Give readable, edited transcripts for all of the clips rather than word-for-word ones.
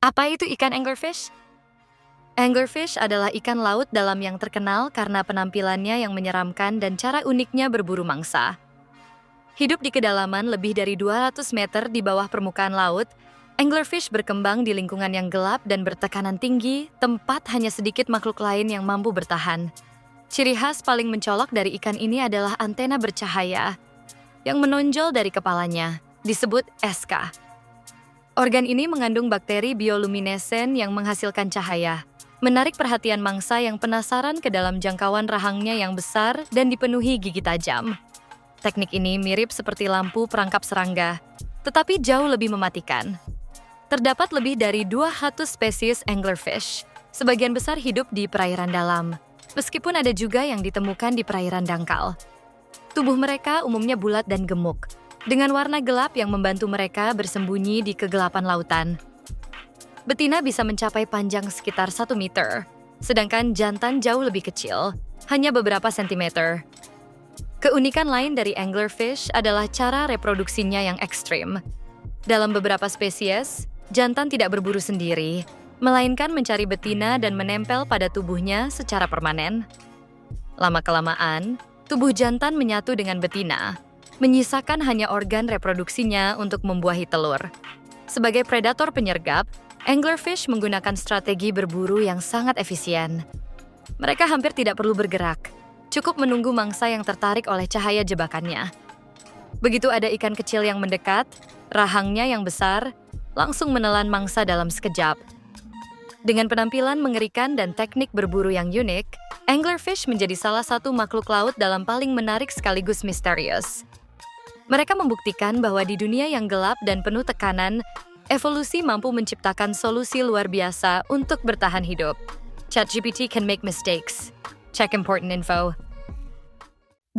Apa itu ikan anglerfish? Anglerfish adalah ikan laut dalam yang terkenal karena penampilannya yang menyeramkan dan cara uniknya berburu mangsa. Hidup di kedalaman lebih dari 200 meter di bawah permukaan laut, anglerfish berkembang di lingkungan yang gelap dan bertekanan tinggi, tempat hanya sedikit makhluk lain yang mampu bertahan. Ciri khas paling mencolok dari ikan ini adalah antena bercahaya yang menonjol dari kepalanya, disebut SK. Organ ini mengandung bakteri bioluminescen yang menghasilkan cahaya, menarik perhatian mangsa yang penasaran ke dalam jangkauan rahangnya yang besar dan dipenuhi gigi tajam. Teknik ini mirip seperti lampu perangkap serangga, tetapi jauh lebih mematikan. Terdapat lebih dari 200 spesies anglerfish, sebagian besar hidup di perairan dalam, meskipun ada juga yang ditemukan di perairan dangkal. Tubuh mereka umumnya bulat dan gemuk, dengan warna gelap yang membantu mereka bersembunyi di kegelapan lautan. Betina bisa mencapai panjang sekitar 1 meter, sedangkan jantan jauh lebih kecil, hanya beberapa sentimeter. Keunikan lain dari anglerfish adalah cara reproduksinya yang ekstrim. Dalam beberapa spesies, jantan tidak berburu sendiri, melainkan mencari betina dan menempel pada tubuhnya secara permanen. Lama-kelamaan, tubuh jantan menyatu dengan betina, menyisakan hanya organ reproduksinya untuk membuahi telur. Sebagai predator penyergap, anglerfish menggunakan strategi berburu yang sangat efisien. Mereka hampir tidak perlu bergerak, cukup menunggu mangsa yang tertarik oleh cahaya jebakannya. Begitu ada ikan kecil yang mendekat, rahangnya yang besar langsung menelan mangsa dalam sekejap. Dengan penampilan mengerikan dan teknik berburu yang unik, anglerfish menjadi salah satu makhluk laut dalam paling menarik sekaligus misterius. Mereka membuktikan bahwa di dunia yang gelap dan penuh tekanan, evolusi mampu menciptakan solusi luar biasa untuk bertahan hidup. ChatGPT can make mistakes. Check important info.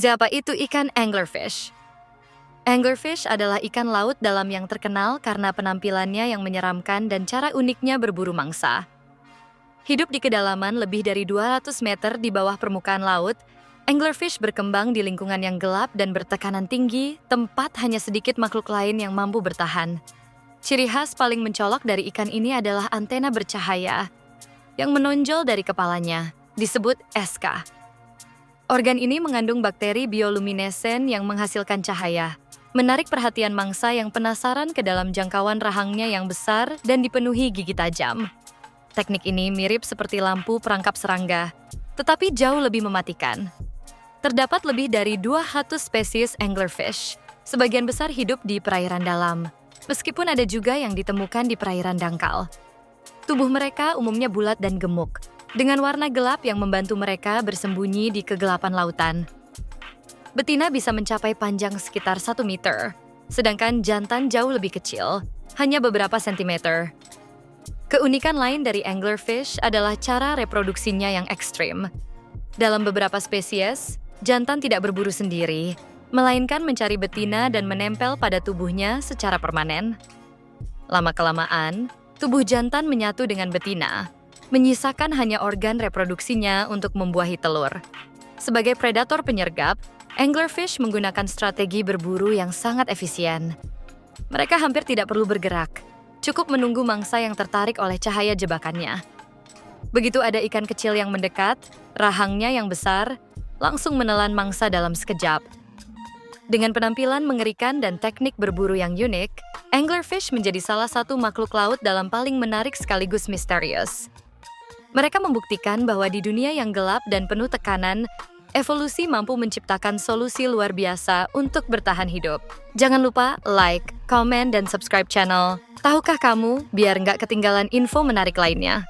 Apa itu ikan anglerfish? Anglerfish adalah ikan laut dalam yang terkenal karena penampilannya yang menyeramkan dan cara uniknya berburu mangsa. Hidup di kedalaman lebih dari 200 meter di bawah permukaan laut, anglerfish berkembang di lingkungan yang gelap dan bertekanan tinggi, tempat hanya sedikit makhluk lain yang mampu bertahan. Ciri khas paling mencolok dari ikan ini adalah antena bercahaya yang menonjol dari kepalanya, disebut SK. Organ ini mengandung bakteri bioluminescen yang menghasilkan cahaya, menarik perhatian mangsa yang penasaran ke dalam jangkauan rahangnya yang besar dan dipenuhi gigi tajam. Teknik ini mirip seperti lampu perangkap serangga, tetapi jauh lebih mematikan. Terdapat lebih dari 200 spesies anglerfish, sebagian besar hidup di perairan dalam, meskipun ada juga yang ditemukan di perairan dangkal. Tubuh mereka umumnya bulat dan gemuk, dengan warna gelap yang membantu mereka bersembunyi di kegelapan lautan. Betina bisa mencapai panjang sekitar 1 meter, sedangkan jantan jauh lebih kecil, hanya beberapa sentimeter. Keunikan lain dari anglerfish adalah cara reproduksinya yang ekstrim. Dalam beberapa spesies, jantan tidak berburu sendiri, melainkan mencari betina dan menempel pada tubuhnya secara permanen. Lama-kelamaan, tubuh jantan menyatu dengan betina, menyisakan hanya organ reproduksinya untuk membuahi telur. Sebagai predator penyergap, anglerfish menggunakan strategi berburu yang sangat efisien. Mereka hampir tidak perlu bergerak, cukup menunggu mangsa yang tertarik oleh cahaya jebakannya. Begitu ada ikan kecil yang mendekat, rahangnya yang besar langsung menelan mangsa dalam sekejap. Dengan penampilan mengerikan dan teknik berburu yang unik, anglerfish menjadi salah satu makhluk laut dalam paling menarik sekaligus misterius. Mereka membuktikan bahwa di dunia yang gelap dan penuh tekanan, evolusi mampu menciptakan solusi luar biasa untuk bertahan hidup. Jangan lupa like, komen, dan subscribe channel. Tahukah kamu, biar nggak ketinggalan info menarik lainnya?